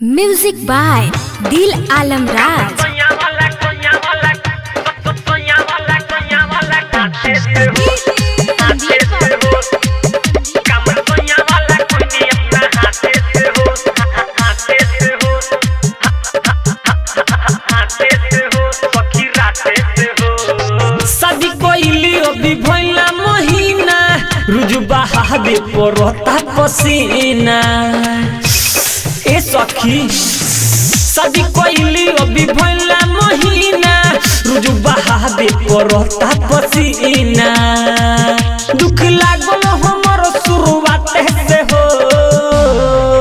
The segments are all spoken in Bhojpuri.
म्यूजिक बाय दिल आलम राज। शादी कोइली अभी भइला महीना रुजुबा हादे परता पसीना ए सखी। शादी कोइली अभी भइला महीना रुजुबा हादे परता पसीना। दुख लागल हमर शुरुआत से हो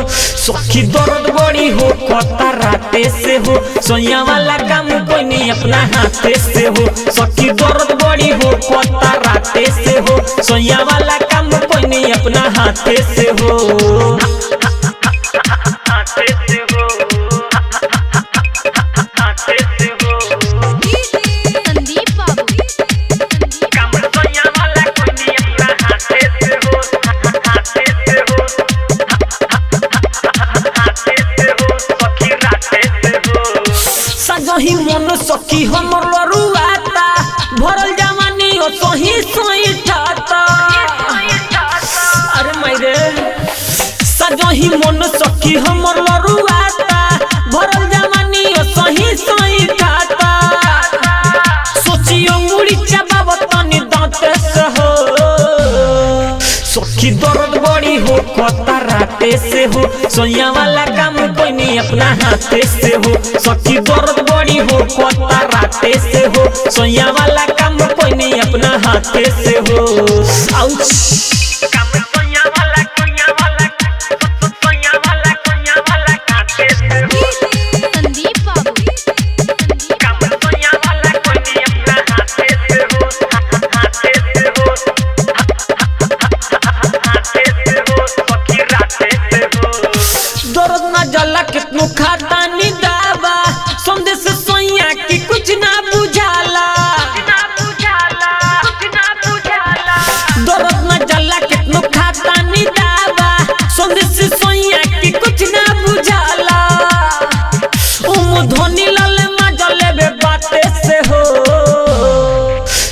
सखी, दर्द बड़ी हो कता राते से हो। सोया वाला काम कोई नहीं अपना हाथे से हो सखी, दर्द बड़ी हो कता राते से हो। सोया वाला काम कोई नहीं अपना हाथे से हो। सही मन सखी हमर लरुआता भरल जवानी ओ सही सोई ठाता। अरे मायरे सजही मन सखी हमर लरुआता भरल जवानी ओ सही सोई ठाता। सोचियो मुड़ी चबाव तनी दांत से हो सखी, दर्द बड़ी हो कता राते से हो। सोया वाला काम कोई नहीं अपना हाथे से हो सखी, दर्द बड़ी हो कता राते से हो। सोया वाला काम कोई नहीं अपना हाथे से हो। आउच दर्द ना जला कितनु खाता नी दावा संदेश सोया की कुछ ना बुझाला। दर्द ना जला कितनु खाता नी दावा संदेश सोया की कुछ ना बुझाला। उम धोनी लाल मजले बे बाते से हो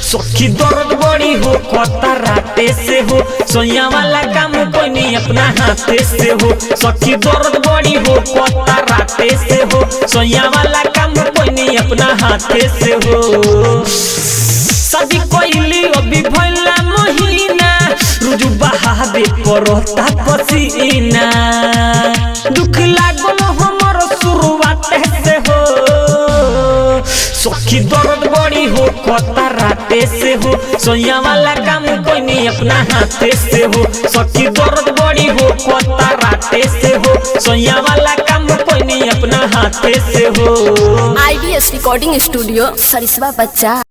सखी, दर्द बड़ी हो कता राते से हो। सोया वाला काम कोई नहीं अपना हाथे से हो सखी, दर्द बड़ी हो कता राते से हो। सोया वाला काम कोई नहीं अपना हाथे से हो। शादी कोइली अभी भइला महीना रुजुबा हादे परता पसीना। दुख लागल हमर शुरुआत से हो सखी, दर्द बड़ी हो कता राते से हो। सोया वाला काम कोई नहीं अपना हाथे से हो सखी, दर्द बड़ी हो कता राते से हो। सोया वाला काम कोई नहीं अपना हाथे से हो। आईडीएस रिकॉर्डिंग स्टूडियो सरिसवा बच्चा।